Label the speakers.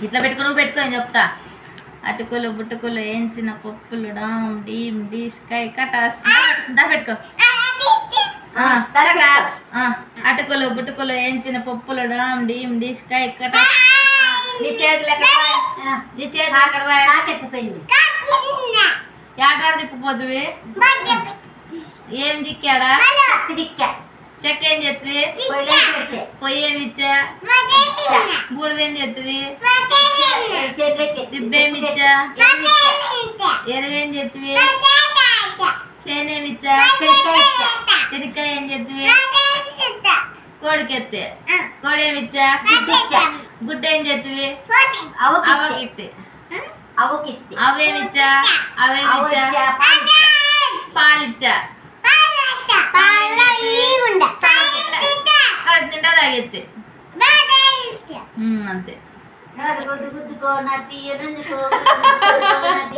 Speaker 1: ఇట్లా పెట్టుకో, నువ్వు పెట్టుకో అని చెప్తా. అటుకులు బుట్టుకులు వేయించిన పప్పులు డామ్ డీమ్ డీ స్కై కటాస్. దా పెట్టుకో. అటుకులు బుట్టుకులు వేయించిన పప్పులు డామ్ డీమ్ డీ స్కై కటాస్. నీ చేతులు ఎక్కడ ఏడాడు తిప్పిపోతువి. ఏం దిక్కాడా? చెక్క ఏం చెప్తుంది? పొయ్యి ఏమి ఇచ్చా? బూడిదేం చెప్తుంది? దిబ్బేమి ఇచ్చా? ఎరువేం చెప్తుంది? చేనేమి ఇచ్చా? చెరికాయ ఏం చెప్తుంది? కోడికెత్తే. కోడి ఏమి ఇచ్చా? గుడ్డ ఏం చెప్తుంది? అవకిత్తే. అవేమిచ్చా? అవేమిచ్చా? పాలిచ్చా. కడుపు నిండా తాగెత్తే. అంతే.